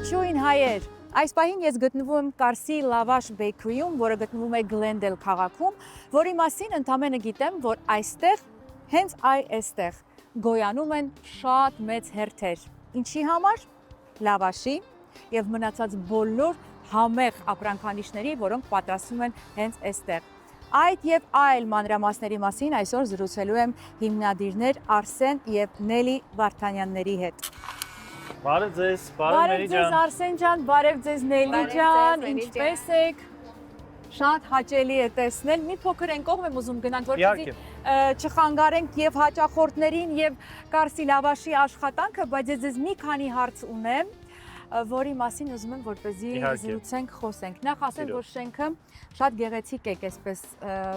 Ողջույն հայեր։ Այս պահին ես գտնվում եմ Կարսի Լավաշ Bakery-ում, որը գտնվում է Glendale քաղաքում, որի մասին ընդամենը գիտեմ, որ այստեղ, հենց այստեղ գոյանում են շատ մեծ հերթեր։ Ինչի համար? Լավաշի եւ մնացած բոլոր համեղ ապրանքանիշների, որոնք պատրաստվում են հենց այստեղ։ Այդ եւ այլ մանրամասների մասին այսօր զրուցելու եմ հիմնադիրներ Արսեն եւ Նելի Վարդանյանների հետ։ Բարև ձեզ, բարև Նելի ջան։ Բարև ձեզ Արսեն ջան, բարև ձեզ Նելի ջան, ինչպե՞ս եք։ Շատ հաճելի է տեսնել։ Մի փոքր այն կողմ եմ ուզում գնանք, որպեսզի չխանգարենք եւ հաճախորդներին եւ Կարսի Լավաշի աշխատանքը, բայց ես ձեզ մի քանի հարց ունեմ, որի մասին ուզում եմ որպեսզի զրուցենք, խոսենք։ Նախ ասեմ, որ շենքը շատ գեղեցիկ է այսպես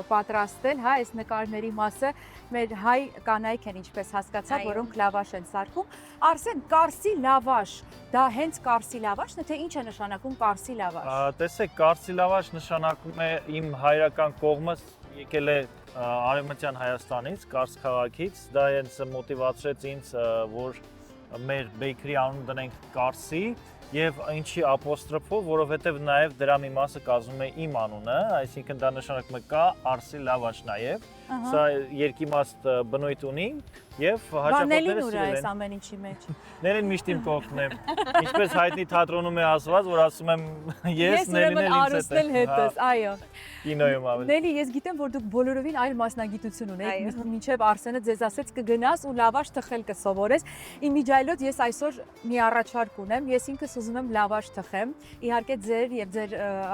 պատրաստել, հա, այս նկարների մասը մեր հայ կանայք են, ինչպես հասկացա, որոնք լավաշ են սարքում։ Արսեն, Կարսի Լավաշ, դա հենց Կարսի Լավաշն է, թե ինչ է նշանակում Կարսի Լավաշ։ Տեսեք, Կարսի Լավաշ նշանակում է իմ հայրական կողմս եկել է Արևմտյան Հայաստանից, Կարս քաղաքից, դա ինձ մոտիվացրեց ինձ, որ մեր bakery անուն դնենք Կարսի եւ ինչի ապոստրոֆով, որովհետեւ նաեւ դրա մի մասը կազմում է իմ անունը, այսինքն դա նշանակում է Կա Արսի Լավաշ նաեւ։ Սա երկիմաստ բնույթ ունի եւ հաճախորդները սիրել են ամեն ինչի մեջ։ Նելին միշտ իմ կողքն է։ Ինչպես հայտնի թատրոնում է ասված, որ ասում եմ ես Նելին եմ հետս, այո։ Կինոյում ավելի։ Նելի, ես գիտեմ, որ դուք բոլորովին այլ մասնագիտություն ունեք, մինչև Արսենը ձեզ ասեց կգնաս ու լավաշ թխել կսովորես։ Իմիջիայլոց ես այսօր մի առաջարկ ունեմ, ես ինքս ուզում եմ լավաշ թխեմ, իհարկե ձեր եւ ձեր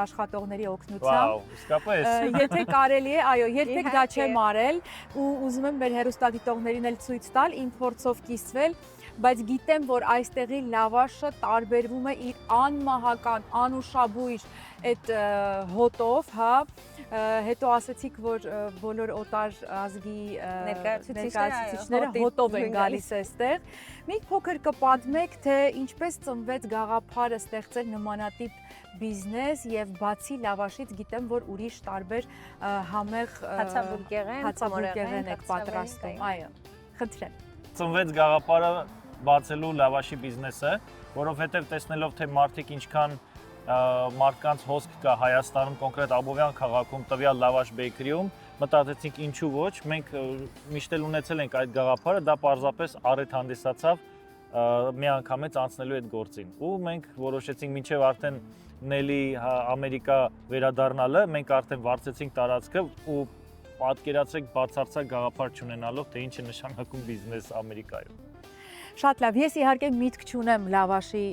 աշխատողների օգնությամբ։ Վաու, իսկապես։ Եթե կարելի է, այո, երբեք դա չեմ արել ու ուզում եմ մեր հեռուստադիտողներին էլ ցույց տալ, իմ փորձով կիսվել, բայց գիտեմ, որ այստեղի լավաշը տարբերվում է իր անմահական, անուշաբույր այդ հոտով, հա, հետո ասացիք, որ բոլոր օտար ազգի ներկայացուցիչները հոտով են գալիս այստեղ։ Մի փոքր կպատմեք, թե ինչպես ծնվեց գաղափարը ստեղծել նմանատիպ բիզնես եւ բացի լավաշից գիտեմ, որ ուրիշ տարբեր համեղ հացաբուրգերեն եք պատրաստում, այո, խնդրեմ։ Ծնվեց գաղափարը բացելու լավաշի բիզնեսը, որովհետև տեսնելով, թե մարդիկ ինչքան մարդկանց հոսք կա Հայաստանում, կոնկրետ Աբովյան քաղաքում, տվյալ Լավաշ Bakery-ում, մտածեցինք ինչու ոչ, մենք միշտ էլ ունեցել ենք այդ գաղափարը, դա պարզապես առիթ հանդիսացավ միանգամից անցնելու այդ գործին։ Ու մենք որոշեցինք մինչև արդեն Նելի Ամերիկա վերադառնալը, մենք արդեն վարձեցինք տարածքը ու պատկերացրեք բացարձակ գաղափար չունենալով, թե ինչ է նշանակում բիզնես Ամերիկայում։ Շատ լավ, ես իհարկե միտք չունեմ լավաշի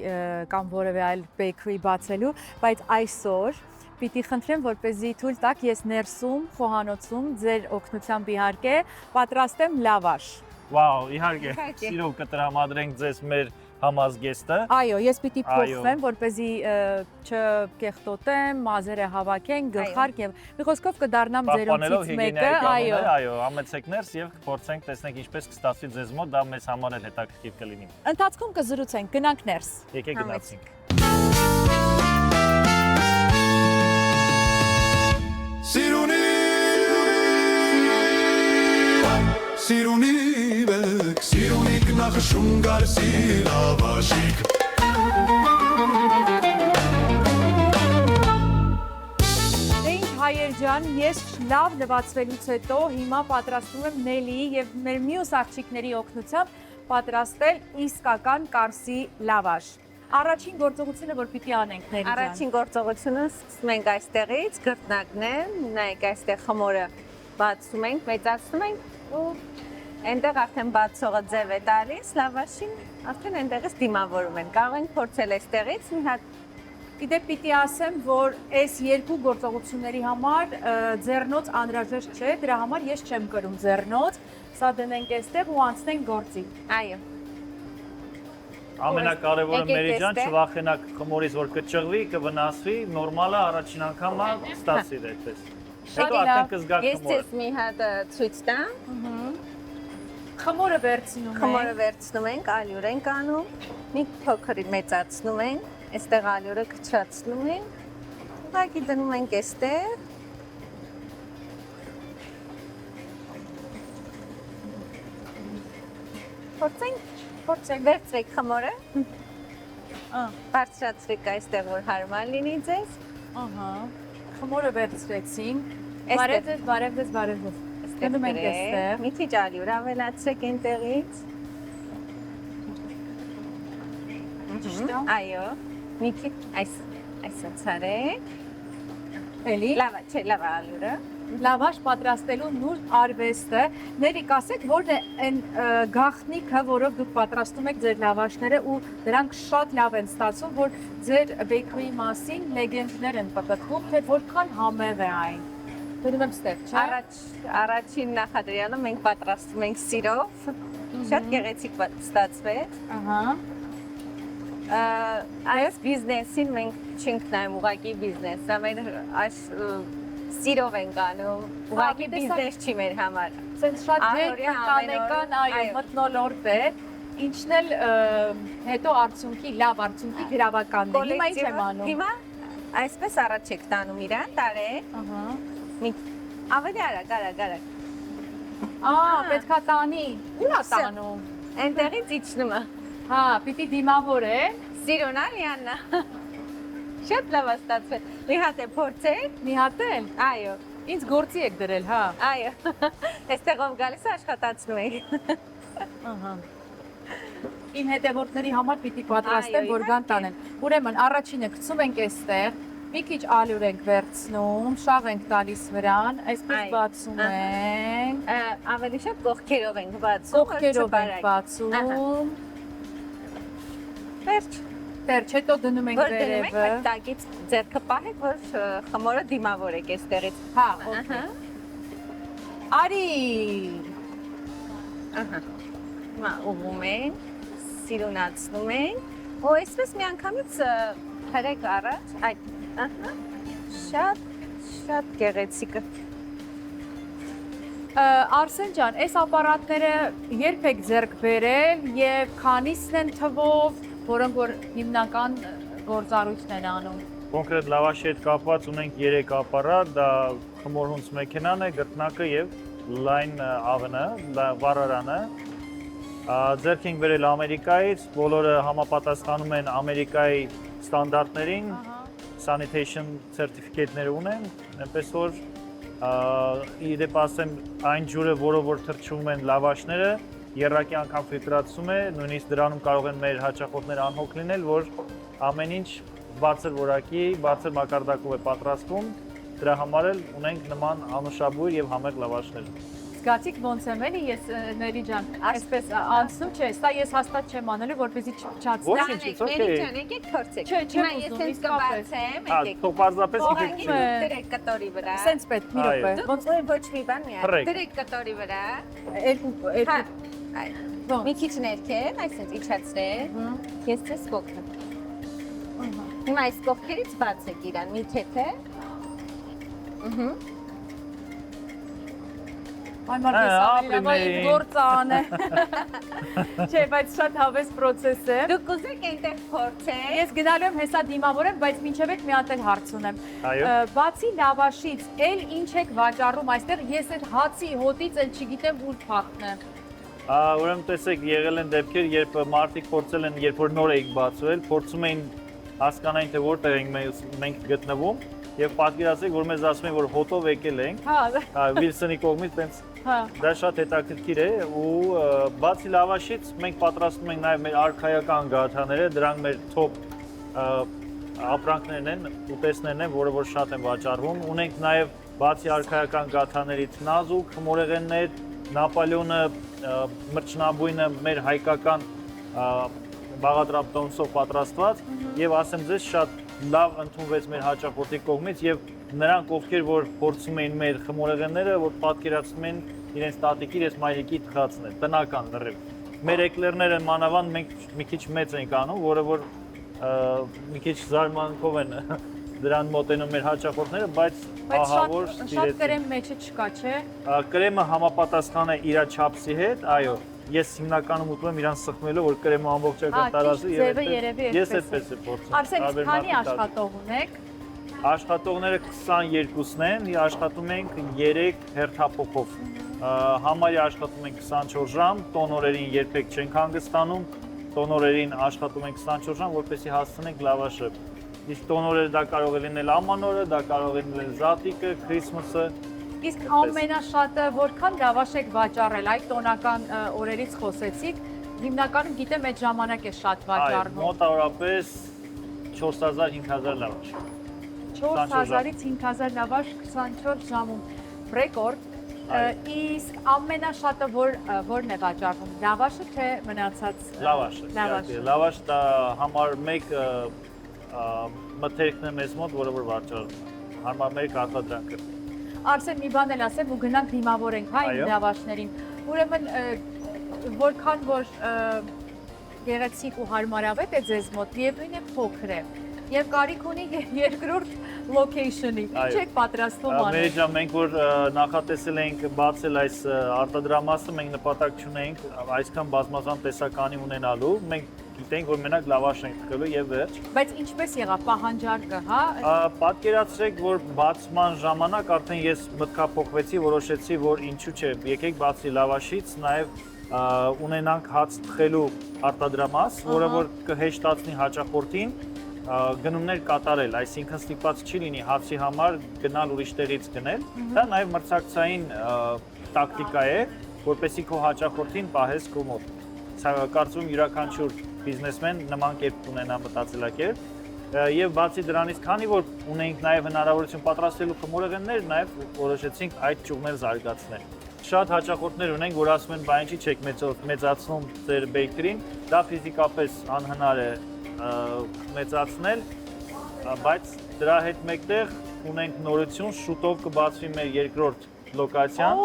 կամ որևէ այլ bakery բացելու, բայց այսօր պիտի խնդրեմ, որպեսզի թույլ տաք ես ներսում, խոհանոցում, ձեր օգնությամբ իհարկե պատրաստեմ լավաշ։ Վաու, իհարկե, սիրով կտրամադրենք ձեզ մեր համազգեստը։ Այո, ես պիտի փոխվեմ, որպեսզի չկեղտոտեմ, մազերը հավաքեն, գլխարկ եւ մի խոսքով կդառնամ ձերոնցից մեկը, այո, համեցեք ներս եւ կփորձենք տեսնենք ինչպես կստացվի ձեզ մոտ, դա մեզ համար էլ հետաքրքիր կլինի։ Ընթացքում կզրուցենք, գնանք ներս։ Եկեք գնացինք։ Սիրունի բեք, սիրունիկ նախշում Կարսի Լավաշիկ։ Դե ինչ հայեր ջան, ես լավ լվացվելուց հետո հիմա պատրաստում եմ Նելի եւ մեր մյուս աղջիկների օգնությամբ պատրաստել իսկական Կարսի լավաշ։ Առաջին գործողությունը որ պիտի անենք Նելի ջան։ Առաջին գործողությունը սկսում ենք այստեղից, գրտնակն է, նայեք այստեղ խմորը բացում ենք, մեծացնում ենք ու այնտեղ արդեն բացողը ձև է տալիս, լավաշին արդեն այնտեղից դիմավորում են։ Կարող ենք փորձել այստեղից մի հատ։ Իդեպ պիտի ասեմ, որ այս երկու գործողությունների համար ձեռնոց անհրաժեշտ չէ, դրա համար ես չեմ կրում ձեռնոց, սա դնենք այստեղ ու անցնենք գործի։ Այո։ Ամենակարևորը Մերի ջան, չվախենաք խմորից, որ կճղվի, կվնասվի, նորմալը առաջին անգամը ստացվի այդպես։ Հետո արդեն կզգաք խմորը։ Ես ձեզ մի հատ ցույց տամ։ Խմորը վերցնում ենք, ալյուր ենք անում, մի փոքր մեծացնում ենք, այստեղ ալյուրը քչացնում ենք, ուղղակի դնում ենք այստեղ։ Փորձենք, վերցրեք խմորը։ Բարձրացրեք այստեղ որ հարմար լինի ձեզ։ Ահա։ Խմորը վերցրեցինք։ Էստեղ։ Բարև ձեզ։ Գնում ենք այստեղ։ Մի քիչ ալյուր ավելացրեք այնտեղից։ Ճիշտ է։ Այո։ Մի քիչ այսպես արեք։ Էլի։ Լավ, չէ, լավ ալյուրը։ Լավաշ պատրաստելու նուրբ արվեստը, ներիկ ասեք, որն է այն գաղտնիքը, որով դուք պատրաստում եք ձեր լավաշները ու դրանք շատ լավ են ստացվում, որ ձեր բեյքերի մասին լեգենդներ են պատտվում, թե որքան համեղ է այն։ Դնում եմ ստեղ, չէ՞։ Առաջին նախադրյալը մենք պատրաստում ենք սիրով։ Շատ գեղեցիկ ստացվեց։ Ահա։ Այս բիզնեսին մենք չենք նայում ուղղակի բիզնես, դա մեր սիրով ենք անում, ուղղակի բիզնես չի մեր համար։ Սենց շատ կանեկան, այո, մթնոլորտ է, ինչն էլ հետո արդյունքի, լավ արդյունքի գրավականն է։ Հիմա ինչ եմ անում։ Հիմա այսպես առաջ եք տանում իրան, տարեք։ Ահա։ Ավելի արագ։ Պետքա տանի։ Ուր է տանում։ Այնտեղից իջնում է։ Հա, պիտի դիմավոր է։ Սիրունա Լիաննա։ Շատ լավ է ստացվել։ Մի հատ է փորձեք։ Մի հատ էլ։ Այո։ Ինձ գործի եք դրել, հա։ Այո։ Այստեղով գալիս աշխատացնում ենք։ Ահա։ Իմ հետևորդների համար պիտի պատրաստեմ, որ գան տանեն։ Ուրեմն առաջինը գցում ենք այստեղ, մի քիչ ալյուր ենք վերցնում, շաղ ենք տալիս վրան, այսպես բացում ենք։ Ավելի շատ կողքերով ենք բացում։ Կողքերով ենք բացում։ Վերջ, հետո դնում ենք վերևը։ Որ տակից ձեռքը պահեք, որ խմորը դիմավորեք այստեղից։ Հա, օքեյ։ Արի։ Ահա։ Հիմա ուղում ենք, սիրունացնում ենք։ Ու այսպես մի անգամից հրեք առաջ, այդ, ահա։ Շատ գեղեցիկ է։ Արսեն ջան, այս ապարատները երբ եք ձեռք բերել եւ քանիսն են թվով, որոնք որ հիմնական գործառույթն են անում։ Կոնկրետ լավաշի հետ կապված ունենք 3 ապարատ, դա խմորհունց մեքենան է, գռտնակը եւ լայն ավնը, վառարանը։ Ձեռք ենք բերել Ամերիկայից, բոլորը համապատասխանում են Ամերիկայի ստանդարտներին, sanitation certificate-ներ ունեն, այնպես որ իդեպ ասեմ այն ջուրը, որով որ թրջում են լավաշները, երրակի անգամ ֆիլտրացում է, նույնիսկ դրանում կարող են մեր հաճախորդները անհոգ լինել, որ ամեն ինչ բարձր որակի, բարձր մակարդակով է պատրաստվում, դրա համար էլ ունենք նման անուշաբույր եւ համեղ լավաշներ։ Զգացիք ոնց եմ էլի ես Ների ջան, այսպես անցնում չէ, սա ես հաստատ չեմ անելու, որպեսզի չփչացնի։ Ոչինչ, it's okay։ Ջան, եկեք փորձեք։ Չէ, Հիմա ես ինձ կբացեմ, եկեք։ Թող պարզապես Ուղղակի դրեք կտորի վրա։ Սենց պետք, մի րոպե։ Ոնց ոչ մի բան մի Թռեք։ դրեք կտորի վրա։ Երկու։ Մի քիչ ներքև, այսպես իջացրեք։ Ես ձեզ կօգնեմ։ Հիմա այս կողքերից բացեք իրան, մի թեթե։ Այ մարդիկ գործան է։ Չէ, բայց շատ հավես process է։ Դուք կուզեք այնտեղ փորձեք։ Ես գնալու եմ հեսա դիմավորեմ, բայց մինչև այդ մի հատ էլ հարց ունեմ։ Այո։ Բացի լավաշից, էլ ինչ եք վաճառում այստեղ, ես այդ հացի հոտից էլ չգիտեմ ուր փախնեմ։ Ուրեմն տեսեք, եղել են դեպքեր, երբ մարդիկ փորձել են, երբ որ նոր էիք բացվել, փորձում էին հասկանային թե որտեղ ենք մենք գտնվում եւ պատկերացրեք, որ մեզ ասում են, որ հոտով եկել ենք։ Հա, Վիլսոնի կողմից տենց հա։ դա շատ հետաքրքիր է ու բացի լավաշից մենք պատրաստում ենք նաև մեր արխայական գաթաները, դրանք մեր top ապրանքներն են, ուտեստներն են, որը որ շատ են վաճառվում։ Ունենք նաև բացի արխայական գաթաներից նազուկ, խմորեղեններ, Նապոլեոնը, մրջնաբույնը մեր հայկական բաղադրատոմսով պատրաստված եւ ասեմ ձեզ շատ լավ ընդունվեց մեր հաճախորդի կողմից եւ նրանք ովքեր որ փորձում էին մեր խմորեղենները, որ պատկերացնում են իրենց տատիկի, իրենց մայրիկի թխածն է, տնական լրիվ։ Մեր էկլերները մանավանդ մենք մի քիչ մեծ ենք անում, որը որ մի քիչ զարմանքով են դրան մոտենում մեր հաճախորդները, բայց ահավոր շատ կրեմ մեջը չկա, չէ։ Կրեմը համապատասխան է իր չափսի հետ, այո։ Ես հիմնականում ուտում եմ իրան սխմելով, որ կրեմը ամբողջական տարածի եւ ես այդպես եմ փորձում։ Արսեն, քանի աշխատող ունեք։ Աշխատողները 22-ն են, աշխատում ենք 3 հերթափոխով։ Համարյա աշխատում ենք 24 ժամ, տոն օրերին երբեք չենք հանգստանում, տոնորերին աշխատում ենք 24 ժամ, որպեսզի հասցնենք լավաշը։ Իսկ տոնորերը դա կարող է լինել ամանորը, դա կարող է լինել զատիկը, Քրիսմասը։ Իսկ ամենաշատը որքան լավաշ եք վաճառել, այդ տոնական օրերից խոսեցիք, հիմնականում գիտեմ այդ ժամանակ է շատ վաճառվում։ Մոտավորապես 4000-5000 լավաշ։ 4000-ից 5000 լավաշ 24 ժամում։ Ռեկորդ։ Իսկ ամենաշատը որն է վաճառվում, լավաշը թե մնացած լավաշը։ Լավաշ դա համար մեկ մթերքն է մեզ մոտ, որը որ վաճառվում է։ Համար մեկ արտադրանքը։ Արսեն մի բան էլ ասեմ ու գնանք դիմավորենք հա իմ լավաշներին։ Ուրեմն որքան որ գեղեցիկ ու հարմարավետ է ձեզ մոտ, միևնույն է փոքր է։ Եվ կարիք ունի երկրորդ location-ի։ Ինչ եք պատրաստվում անել։ Մերիջան, մենք որ նախատեսել ենք բացել այս արտադրամասը, մենք նպատակ չունենք այսքան բազմազան տեսականի ունենալու։ Մենք գիտենք, որ մենակ լավաշ ենք տկելու եւ վերջ։ Բայց ինչպես եղավ պահանջարկը, հա։ Պատկերացրեք, որ բացման ժամանակ արդեն ես մտքափոխվեցի, որոշեցի, որ ինչու՞ չէ, եկեք բացի լավաշից, նաեւ ունենանք հաց թխելու արտադրամաս, որը որ կհեշտացնի հաճախորդին գնումներ կատարել, այսինքն ստիպված չի լինի հացի համար գնալ ուրիշ տեղից գնել։ Դա նաև մրցակցային տակտիկա է, որպեսզի քո հաճախորդին պահես քո մոտ։ Կարծում եմ յուրաքանչյուր բիզնեսմեն նման կերպ ունենա մտածելակերպ։ Եվ բացի դրանից, քանի որ ունենք նաև հնարավորություն պատրաստելու խմորեղեններ, նաև որոշեցինք այդ ճյուղները զարգացնել։ Շատ հաճախորդներ ունենք, որ ասում են, բա ինչի՞ չեք մեծացնում ձեր բեյքերին, դա ֆիզիկապես անհնար է մեծացնել, բայց դրա հետ մեկտեղ ունենք նորություն, շուտով կբացվի մեր երկրորդ լոկացիան։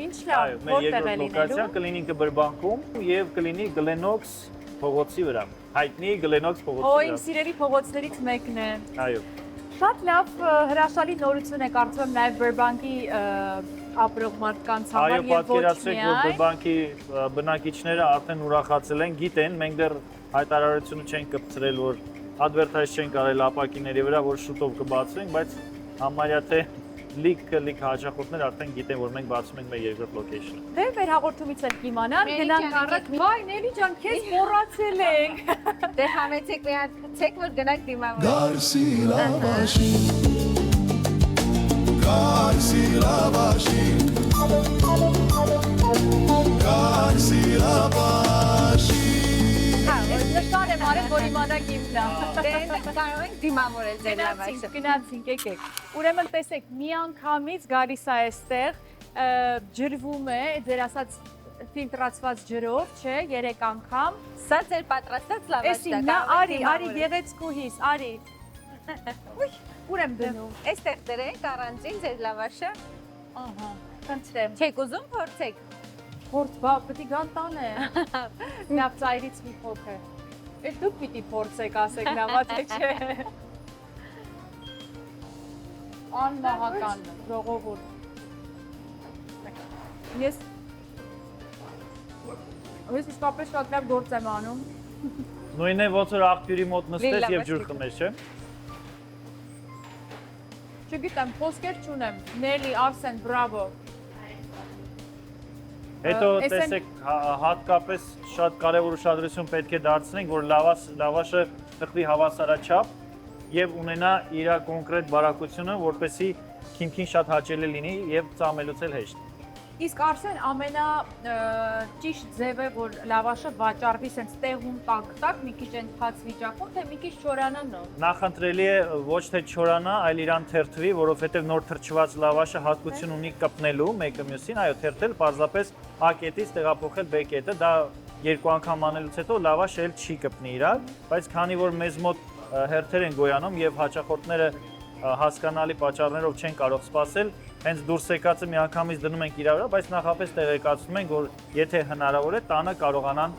Ինչ լավ, որտեղ է լինելու։ Կլինի Կբրբանկում եւ կլինի Գլենոքս փողոցի վրա։ Հայտնի Գլենոքս փողոցի վրա։ Իմ սիրելի փողոցներից մեկն է։ Այո։ Շատ լավ հրաշալի նորություն է, կարծում եմ նաև Բրբանկի ապրող մարդկանց համար եւ ոչ միայն։ Այո, պատկերացրեք, որ Բրբանկի բնակիչները արդեն ուրախացել են, գիտեն, մենք դեռ հայտարարությունը չենք կպցրել, որ advertise չենք արել ապակիների վրա, որ շուտով կբացվենք, բայց համարյա թե լիք հաճախորդներ արդեն գիտեն, որ մենք բացում ենք մեր երկրորդ location-ը։ Դե մեր հաղորդումից էլ կիմանան, գնանք առաջ։ Վայ, Նելի ջան, քեզ մոռացել ենք։ Դե համեցեք մի հատ, ցեք որ գնանք դիմավոր։ Garsi lavashi Garsi lavashi Garsi lavashi Նշան եմ արել, որ իմանաք իմն է։ Դե կարող ենք դիմավորել ձեր լավաշը։ Գնացինք, եկեք։ Ուրեմն տեսեք, մի անգամից գալիս է այստեղ, ջրվում է, ձեր ասած ֆիլտրացված ջրով, չէ, 3 անգամ։ Սա ձեր պատրաստած լավաշն է։ Էսի նա արի գեղեցկուհիս, արի։ Ուй, ուր եմ դնում։ Այստեղ դրեք առանձին ձեր լավաշը։ Ահա, խնդրեմ։ Չեք ուզում փորձեք։ Փորձ, բա պետք է գան տանը։ Լավ ծայրից մի փոքր։ Էլ դուք պիտի փորձեք, ասեք լավա թե չէ։ Անմահական ժողովուրդ։ Ես իսկապես շատ լավ գործ եմ անում։ Նույնն է ոնց որ աղբյուրի մոտ նստես եւ ջուր խմես, չէ՞։ Չգիտեմ, խոսքեր չունեմ։ Նելի, Արսեն, բրավո։ Հետո տեսեք, հատկապես շատ կարևոր ուշադրություն պետք է դարձնենք, որ լավաշը թխվի հավասարաչափ եւ ունենա իր կոնկրետ բարակությունը, որպեսզի քիմքին շատ հաճելի լինի եւ ծամելուց էլ հեշտ։ Իսկ Արսեն ճիշտ ձև է, որ լավաշը վաճառվի սենց տեղում տակ, մի քիչ ընդհանց վիճակում, թե մի քիչ չորանա նոր։ Նախընտրելի է ոչ թե չորանա, այլ իրան թերթվի, որովհետեւ նոր թրջված լավաշը հատկություն ունի կպնելու մեկը մյուսին, այո, թերթել պարզապես A կետից տեղափոխել B կետը, դա երկու անգամ անելուց հետո լավաշը էլ չի կպնի իրար, բայց քանի որ մեզ մոտ հերթեր են գոյանում եւ հաճախորդները հասկանալի պատճառներով չեն կարող սպասել, հենց դուրս եկածը մի անգամից դնում ենք իրար վրա, բայց նախապես տեղեկացնում ենք, որ եթե հնարավոր է, տանը կարողանան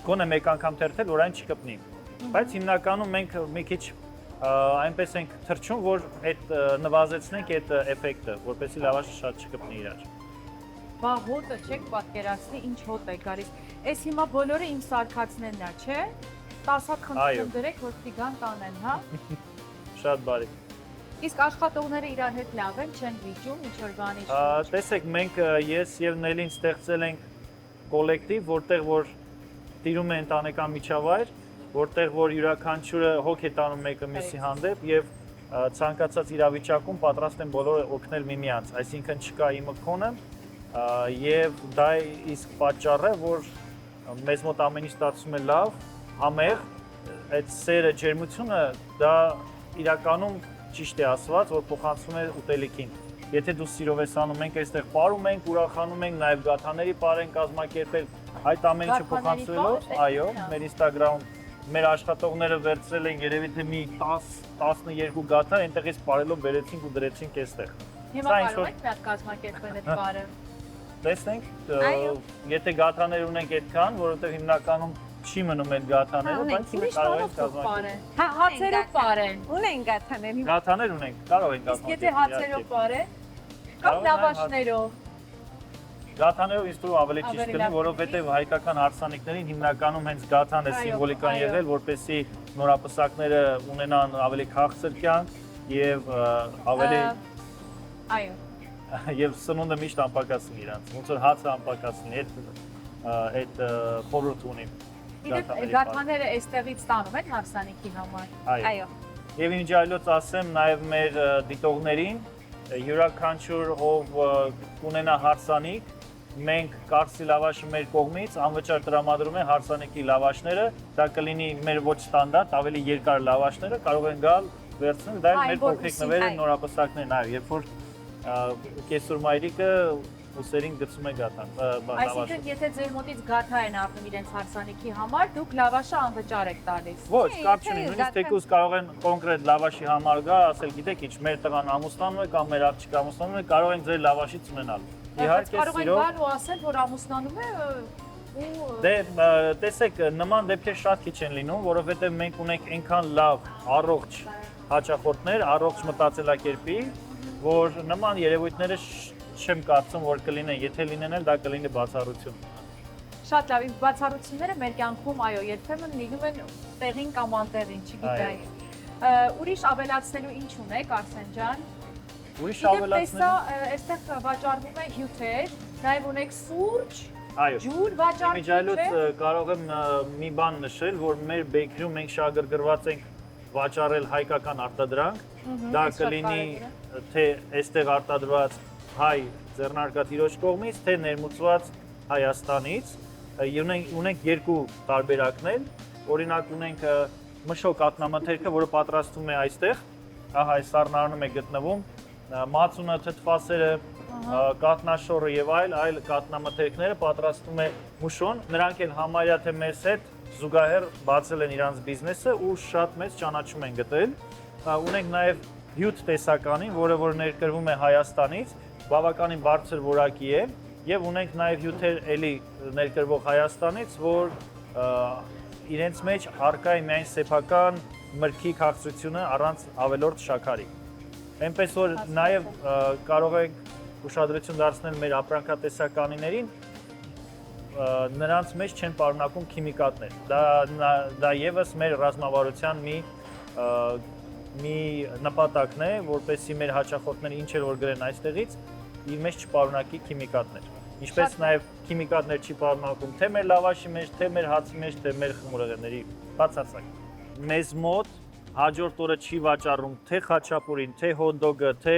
գոնե մեկ անգամ թերթել, որ այն չկպնի։ Բայց հիմնականում մենք մի քիչ այնպես ենք թրջում, որ այդ նվազեցնենք այդ էֆեկտը, որպեսզի լավաշը շատ չկպնի իրար։ Բա հոտը չեք պատկերացնի, ինչ հոտ է գալիս։ Էս հիմա բոլորը իմ սարքացնելն է, չէ՞։ 10 հատ խնդրում դրեք, որ տիգան տանեն, հա։ Շատ բարի։ Իսկ աշխատողները իրար հետ լավ են, չեն վիճում, ինչ որ բանի Տեսեք, մենք ես եւ Նելին ստեղծել ենք կոլեկտիվ, որտեղ որ տիրում է ընտանեկան միջավայր, որտեղ որ յուրաքանչյուրը հոգ է տանում մեկը մյուսի հանդեպ եւ ցանկացած իրավիճակում պատրաստ են բոլորը օգնել միմյանց, այսինքն չկա իմը քոնը եւ դա իսկ պատճառը, որ մեզ մոտ ամեն ինչ ստացվում է լավ, համեղ, այդ սերը, ջերմությունը դա իրականում ճիշտ է ասված, որ փոխանցվում է ուտելիքին։ Եթե դու սիրով ես անում, մենք այստեղ ապարում ենք, ուրախանում ենք, նաև գաթաների պար են կազմակերպել, այդ ամեն ինչը փոխանցվելով, այո, մեր Instagram-ում մեր աշխատողները վերցրել են երևի թե մի 10-12 գաթա, այնտեղից պարելով բերեցինք ու դրեցինք այստեղ։ Հիմա կարող եք միատ կազմակերպել այդ բարը։ Տեսնենք, եթե գաթաներ ունենք այդքան, որովհետև հիմնականում չի մնում այդ գաթաները, բայց մենք կարող ենք կազմակերպել։ Հա, հացերով բարեն։ Ունեն գաթաներ։ Գաթաներ ունենք, կարող ենք Իսկ եթե հացերով բարեն, կամ լավաշներով։ Գաթաներով ինձ թվում ավելի ճիշտ կլինի, որովհետև հայկական հարսանիքներին հիմնականում հենց գաթան է սիմվոլիկան եղել, որպեսզի նորապսակները ունենան ավելի քաղցր կյանք եւ ավելի այո եւ սնունդը միշտ անպակասնի իրանց, ոնց որ հացը անպակասնի, այդ խորհուրդ ունի։ Գաթաները այստեղից ստանում են հարսանիքի համար։ Այո։ Եվ ինչ այլոց ասեմ նաև մեր դիտողներին, յուրաքանչյուր ով կունենա հարսանիք, մենք կարսի լավաշը մեր կողմից անվճար տրամադրում ենք հարսանիքի լավաշները, դա կլինի մեր ոչ ստանդարտ, ավելի երկար լավաշները, կարող են գալ վերցնել, դա մեր փոքրիկ նվերը նորապսակներն, այո, երբ որ կեսուր մայրիկը ուսերին գցում է գաթան, լավաշը։ Այսինքն, եթե ձեր մոտից գաթա են առնում իրենց հարսանիքի համար, դուք լավաշը անվճար եք տալիս։ Ոչ, կապ չունի, նույնիսկ թեկուզ կարող են կոնկրետ լավաշի համար գա, ասել գիտեք ինչ, մեր տղան ամուսնանում է կամ մեր աղջիկը ամուսնանում է, կարող են ձեր լավաշից ունենալ։ Իհարկե, կարող են գալ ու ասել, որ ամուսնանում է ու Դե տեսեք, նման դեպքեր շատ քիչ են լինում, որովհետև մենք ունենք այնքան լավ, առողջ հաճախորդներ, առողջ մտածելակերպի, որ նման երևույթները չեմ կարծում, որ կլինեն, եթե լինեն էլ դա կլինի բացառություն։ շատ լավ, բացառությունները մեր կյանքում, այո, երբեմն լինում են տեղին կամ անտեղին, չգիտեմ։ Ուրիշ ավելացնելու ինչ ունեք, Արսեն ջան։ Ուրիշ ավելացնելու։ Այստեղ վաճառվում է հյութեր, նաև ունեք սուրճ, Այո։ ջուր վաճառվում է։ Միջայլոց կարող եմ մի բան նշել, որ մեր բեյքերում մենք շահագրգռված ենք վաճառել հայկական արտադրանք, դա կլինի թե այստեղ արտադրված հայ ձեռնարկատիրոջ կողմից, թե ներմուծված Հայաստանից, ունենք երկու տարբերակներ, օրինակ ունենք մշո կատնամթերքը, որը պատրաստվում է այստեղ, ահա այս սառնարանում է գտնվում, մածունը, թթվասերը, կատնաշորը եւ այլ կատնամթերքները պատրաստվում է մուշոն, նրանք էլ համարյա թե մեզ հետ զուգահեռ բացել են իրանց բիզնեսը ու շատ մեծ ճանաչում են գտել, ունենք նաեւ հյութ տեսականին, որը որ ներկրվում է Հայաստանից, բավականին բարձր որակի է եւ ունենք նաեւ հյութեր էլի ներկրվող Հայաստանից, որ իրենց մեջ առկա է միայն սեփական մրգի քաղցրությունը առանց ավելորդ շաքարի։ Այնպես որ նաեւ կարող ենք ուշադրություն դարձնել մեր ապրանքատեսականիներին, նրանց մեջ չեն պարունակում քիմիկատներ։ Դա եւս մեր ռազմավարության մի նպատակն է, որպեսզի մեր հաճախորդները ինչ որ գրեն այստեղից, իր մեջ չպարունակի քիմիկատներ։ Ինչպես նաև քիմիկատներ չի պարունակում թե մեր լավաշի մեջ, թե մեր հացի մեջ, թե մեր խմորեղենների բացարձակ։ Մեզ մոտ հաջորդ օրը չի վաճառում թե խաչապուրին, թե հոթ-դոգը, թե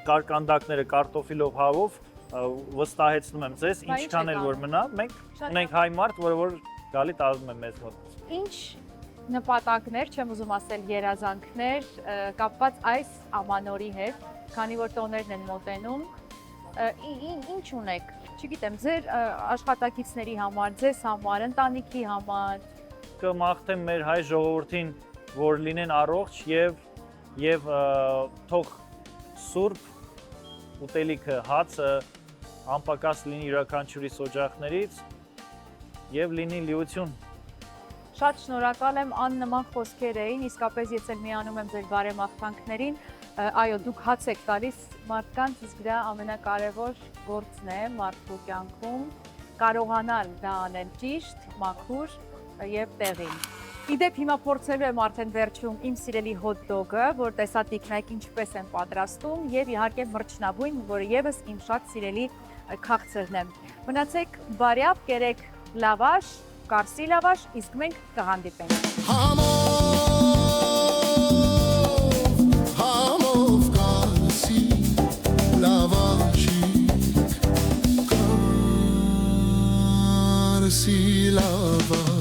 կարկանդակները կարտոֆիլով հավով, վստահեցնում եմ ձեզ, ինչքան էլ որ մնա, մենք ունենք հայ մարդ, որ գալի տարվում է մեզ մոտ։ Ինչ նպատակներ, չեմ ուզում ասել երազանքներ, կապված այս ամանորի հետ, քանի որ տոներն են մոտենում, ինչ ունեք, չգիտեմ, ձեր աշխատակիցների համար, ձեզ համար, ընտանիքի համար։ Կմաղթեմ մեր հայ ժողովրդին, որ լինեն առողջ եւ թող սուրբ ուտելիքը, հացը անպակաս լինի յուրաքանչյուրի օջախներից եւ լինի լիություն։ Շատ շնորհակալ եմ, աննման խոսքեր էին, իսկապես ես էլ միանում եմ ձեր բարեմաղթանքներին։ Այո, դուք հաց եք տալիս մարդկանց, իսկ դա ամենակարևոր գործն է մարդու կյանքում, կարողանալ դա անել ճիշտ, մաքուր եւ տեղին։ Իդեպ հիմա փորձելու եմ արդեն վերջում իմ սիրելի հոթ-դոգը, որ տեսա տիկնայք ինչպես են պատրաստում եւ իհարկե մրջնաբույն, որը եւս իմ շատ սիրելի քաղցրն է։ Մնացեք բարյավ, կերեք լավաշ կարսի լավաշ, իսկ մենք կհանդիպենք։ Համով կարսի լավաշի կարսի լավաշի